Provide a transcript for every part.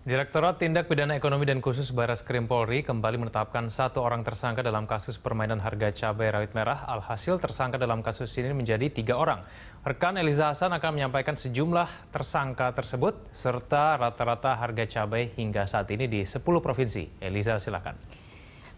Direktorat Tindak Pidana Ekonomi dan Khusus Barreskrim Polri kembali menetapkan 1 orang tersangka dalam kasus permainan harga cabai rawit merah. Alhasil tersangka dalam kasus ini menjadi 3 orang. Rekan Eliza Hasan akan menyampaikan sejumlah tersangka tersebut serta rata-rata harga cabai hingga saat ini di 10 provinsi. Eliza, silakan.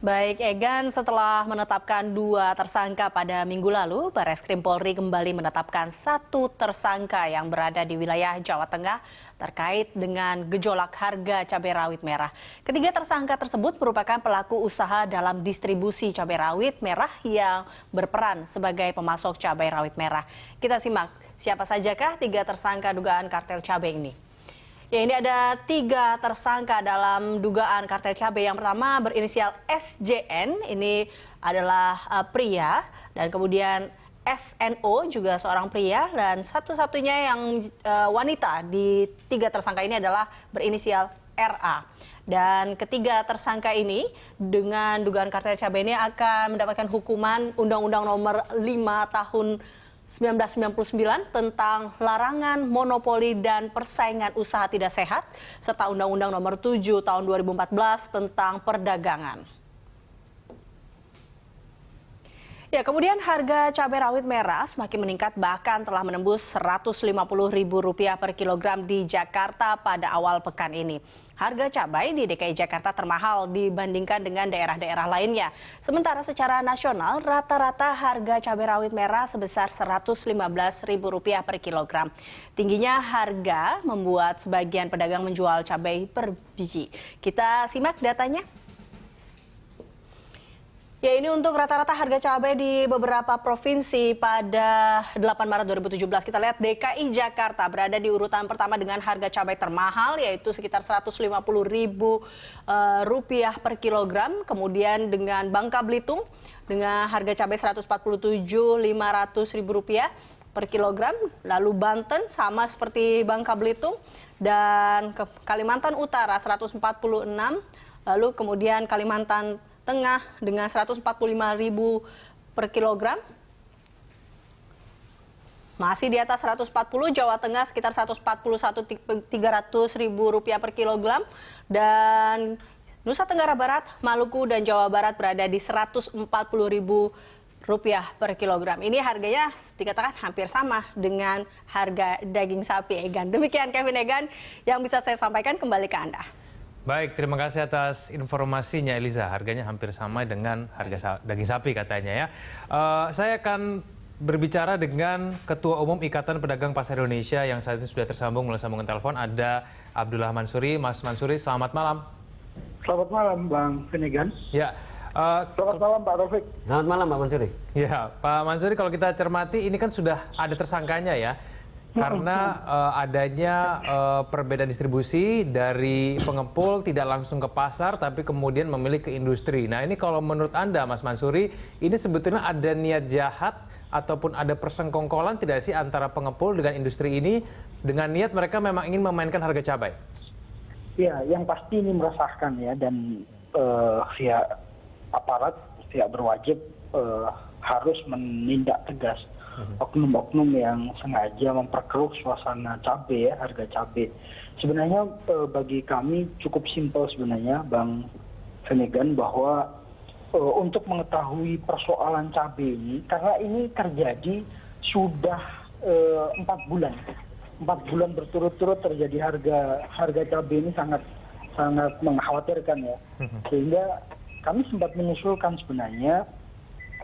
Baik, Egan, setelah menetapkan 2 tersangka pada minggu lalu, Barreskrim Polri kembali menetapkan 1 tersangka yang berada di wilayah Jawa Tengah terkait dengan gejolak harga cabai rawit merah. Ketiga tersangka tersebut merupakan pelaku usaha dalam distribusi cabai rawit merah yang berperan sebagai pemasok cabai rawit merah. Kita simak siapa sajakah 3 tersangka dugaan kartel cabai ini. Ya, ini ada 3 tersangka dalam dugaan kartel cabai. Yang pertama berinisial SJN, ini adalah pria, dan kemudian SNO juga seorang pria, dan satu-satunya yang wanita di 3 tersangka ini adalah berinisial RA. Dan ketiga tersangka ini dengan dugaan kartel cabai ini akan mendapatkan hukuman Undang-Undang Nomor 5 Tahun 1999 tentang larangan monopoli dan persaingan usaha tidak sehat, serta Undang-Undang Nomor 7 Tahun 2014 tentang perdagangan. Ya, kemudian harga cabai rawit merah semakin meningkat, bahkan telah menembus Rp150.000 per kilogram di Jakarta pada awal pekan ini. Harga cabai di DKI Jakarta termahal dibandingkan dengan daerah-daerah lainnya. Sementara secara nasional, rata-rata harga cabai rawit merah sebesar Rp115.000 per kilogram. Tingginya harga membuat sebagian pedagang menjual cabai per biji. Kita simak datanya. Ya, ini untuk rata-rata harga cabai di beberapa provinsi pada 8 Maret 2017. Kita lihat DKI Jakarta berada di urutan pertama dengan harga cabai termahal, yaitu sekitar Rp150.000 per kilogram. Kemudian dengan Bangka Belitung dengan harga cabai Rp147.500 per kilogram. Lalu Banten sama seperti Bangka Belitung, dan Kalimantan Utara 146. Lalu kemudian Kalimantan Tengah dengan Rp145.000 per kilogram. Masih di atas 140, Jawa Tengah sekitar Rp141.300 per kilogram. Dan Nusa Tenggara Barat, Maluku, dan Jawa Barat berada di Rp140.000 per kilogram. Ini harganya dikatakan hampir sama dengan harga daging sapi, Egan. Demikian Kevin, Egan, yang bisa saya sampaikan. Kembali ke Anda. Baik, terima kasih atas informasinya, Eliza. Harganya hampir sama dengan harga daging sapi katanya ya. Saya akan berbicara dengan Ketua Umum Ikatan Pedagang Pasar Indonesia yang saat ini sudah tersambung melalui sambungan telepon. Ada Abdullah Mansuri. Mas Mansuri, selamat malam. Selamat malam, Bang Fenegan. Ya. Selamat malam, Pak Taufik. Selamat malam, Pak Mansuri. Ya, Pak Mansuri, kalau kita cermati ini kan sudah ada tersangkanya ya. Karena adanya perbedaan distribusi dari pengepul tidak langsung ke pasar, tapi kemudian memilih ke industri. Nah, ini kalau menurut Anda, Mas Mansuri, ini sebetulnya ada niat jahat ataupun ada persekongkolan tidak sih antara pengepul dengan industri ini dengan niat mereka memang ingin memainkan harga cabai? Ya, yang pasti ini meresahkan ya, dan pihak aparat, pihak berwajib harus menindak tegas oknum-oknum yang sengaja memperkeruh suasana cabai ya, harga cabai. Sebenarnya bagi kami cukup simpel sebenarnya, Bang Fenegan, bahwa untuk mengetahui persoalan cabai ini, karena ini terjadi sudah 4 bulan. 4 bulan berturut-turut terjadi harga cabai ini sangat mengkhawatirkan ya. Sehingga kami sempat mengusulkan sebenarnya,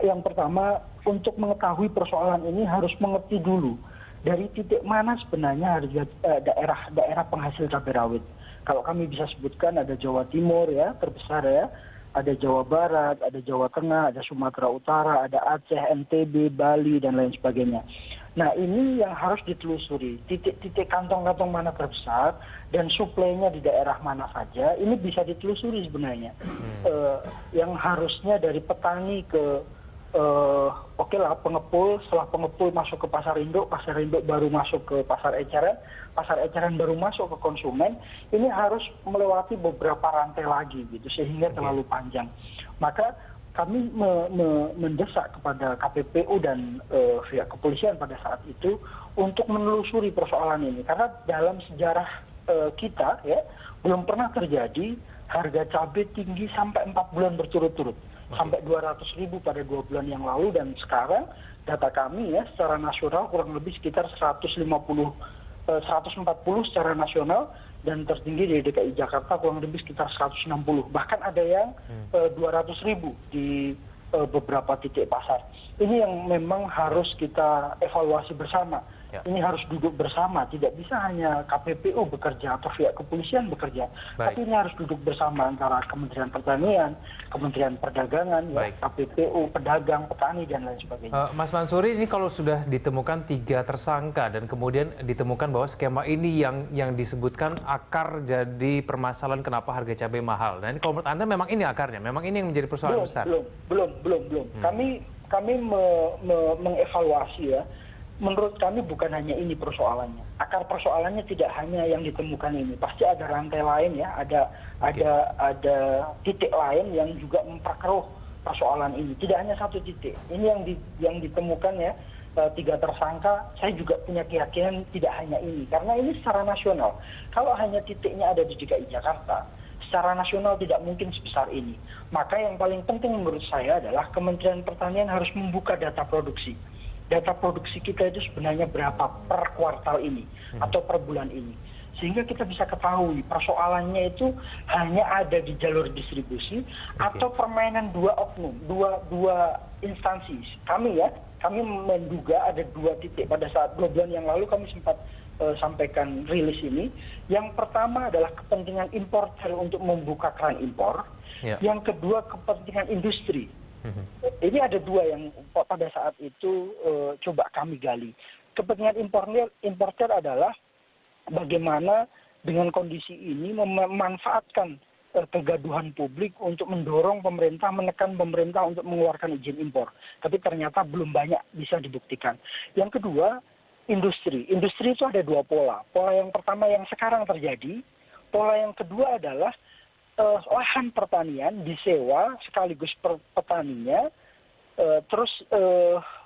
yang pertama, untuk mengetahui persoalan ini harus mengerti dulu dari titik mana sebenarnya harga daerah penghasil cabai rawit. Kalau kami bisa sebutkan, ada Jawa Timur ya, terbesar ya, ada Jawa Barat, ada Jawa Tengah, ada Sumatera Utara, ada Aceh, NTB, Bali, dan lain sebagainya. Nah, ini yang harus ditelusuri, titik-titik kantong-kantong mana terbesar dan suplainya di daerah mana saja, ini bisa ditelusuri sebenarnya. Yang harusnya dari petani ke oke lah pengepul, setelah pengepul masuk ke pasar induk baru masuk ke pasar eceran baru masuk ke konsumen, ini harus melewati beberapa rantai lagi gitu, sehingga terlalu panjang. Maka kami mendesak kepada KPPU dan pihak kepolisian pada saat itu untuk menelusuri persoalan ini, karena dalam sejarah kita ya, belum pernah terjadi harga cabai tinggi sampai 4 bulan berturut-turut, sampai 200.000 pada 2 bulan yang lalu, dan sekarang data kami ya secara nasional kurang lebih sekitar 140 secara nasional, dan tertinggi di DKI Jakarta kurang lebih sekitar 160. Bahkan ada yang 200.000 di beberapa titik pasar. Ini yang memang harus kita evaluasi bersama. Ya. Ini harus duduk bersama, tidak bisa hanya KPPU bekerja atau pihak kepolisian bekerja, tapi ini harus duduk bersama antara Kementerian Pertanian, Kementerian Perdagangan, ya, KPPU, pedagang, petani, dan lain sebagainya. Mas Mansuri, ini kalau sudah ditemukan 3 tersangka dan kemudian ditemukan bahwa skema ini yang disebutkan akar jadi permasalahan kenapa harga cabai mahal. Nah, ini kalau menurut Anda memang ini akarnya, memang ini yang menjadi persoalan besar? Belum. Kami mengevaluasi ya. Menurut kami bukan hanya ini persoalannya. Akar persoalannya tidak hanya yang ditemukan ini. Pasti ada rantai lain ya, ada titik lain yang juga memperkeruh persoalan ini. Tidak hanya satu titik. Ini yang ditemukan ya, 3 tersangka. Saya juga punya keyakinan tidak hanya ini, karena ini secara nasional. Kalau hanya titiknya ada di DKI Jakarta, secara nasional tidak mungkin sebesar ini. Maka yang paling penting menurut saya adalah Kementerian Pertanian harus membuka data produksi. Data produksi kita itu sebenarnya berapa per kuartal ini atau per bulan ini. Sehingga kita bisa ketahui persoalannya itu hanya ada di jalur distribusi atau permainan 2 oknum, dua instansi. Kami menduga ada 2 titik pada saat 2 bulan yang lalu kami sempat sampaikan rilis ini. Yang pertama adalah kepentingan importer untuk membuka keran impor. Ya. Yang kedua kepentingan industri. Ini ada 2 yang pada saat itu coba kami gali. Kepentingan importer adalah bagaimana dengan kondisi ini memanfaatkan kegaduhan publik untuk mendorong pemerintah, menekan pemerintah untuk mengeluarkan izin impor. Tapi ternyata belum banyak bisa dibuktikan. Yang kedua, industri. Industri itu ada 2 pola. Pola yang pertama yang sekarang terjadi, pola yang kedua adalah lahan pertanian disewa sekaligus petaninya, terus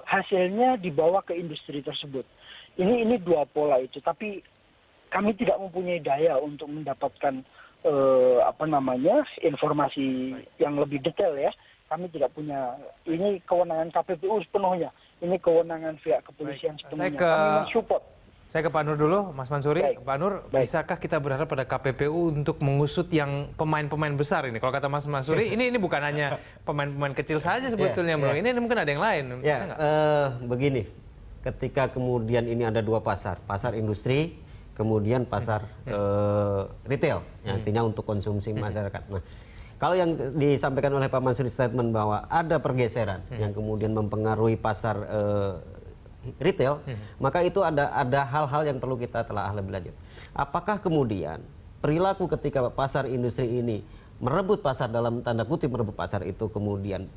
hasilnya dibawa ke industri tersebut. Ini 2 pola itu, tapi kami tidak mempunyai daya untuk mendapatkan informasi yang lebih detail ya. Kami tidak punya, ini kewenangan KPPU sepenuhnya, ini kewenangan pihak kepolisian sepenuhnya. Kami mensupport. Saya ke Pak Nur dulu, Mas Mansuri. Pak Nur, bisakah kita berharap pada KPPU untuk mengusut yang pemain-pemain besar ini? Kalau kata Mas Mansuri, ini bukan hanya pemain-pemain kecil saja sebetulnya, bro. Ini mungkin ada yang lain. Ya, begini, ketika kemudian ini ada 2 pasar, pasar industri, kemudian pasar retail, artinya untuk konsumsi masyarakat. Nah, kalau yang disampaikan oleh Pak Mansuri statement bahwa ada pergeseran yang kemudian mempengaruhi pasar retail, maka itu ada hal-hal yang perlu kita telah lebih lanjut. Apakah kemudian perilaku ketika pasar industri ini merebut pasar, dalam tanda kutip merebut pasar itu kemudian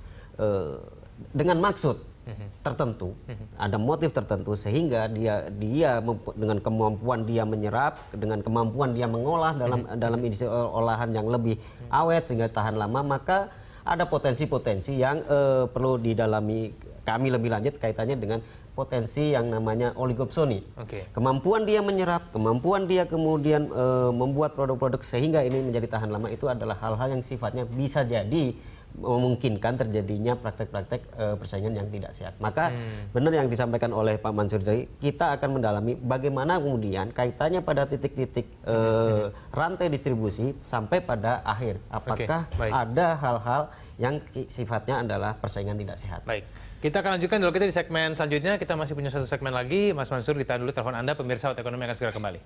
dengan maksud tertentu, ada motif tertentu sehingga dia dengan kemampuan dia menyerap, dengan kemampuan dia mengolah dalam industri olahan yang lebih awet sehingga tahan lama, maka ada potensi-potensi yang perlu didalami kami lebih lanjut kaitannya dengan potensi yang namanya oligopsoni. Kemampuan dia menyerap, kemampuan dia kemudian membuat produk-produk sehingga ini menjadi tahan lama, itu adalah hal-hal yang sifatnya bisa jadi memungkinkan terjadinya praktek-praktek persaingan yang tidak sehat. Maka benar yang disampaikan oleh Pak Mansur tadi, kita akan mendalami bagaimana kemudian kaitannya pada titik-titik rantai distribusi sampai pada akhir. Apakah ada hal-hal yang sifatnya adalah persaingan tidak sehat. Baik. Kita akan lanjutkan dulu kita di segmen selanjutnya. Kita masih punya 1 segmen lagi. Mas Mansur, ditahan dulu telepon Anda. Pemirsa Hot Ekonomi akan segera kembali.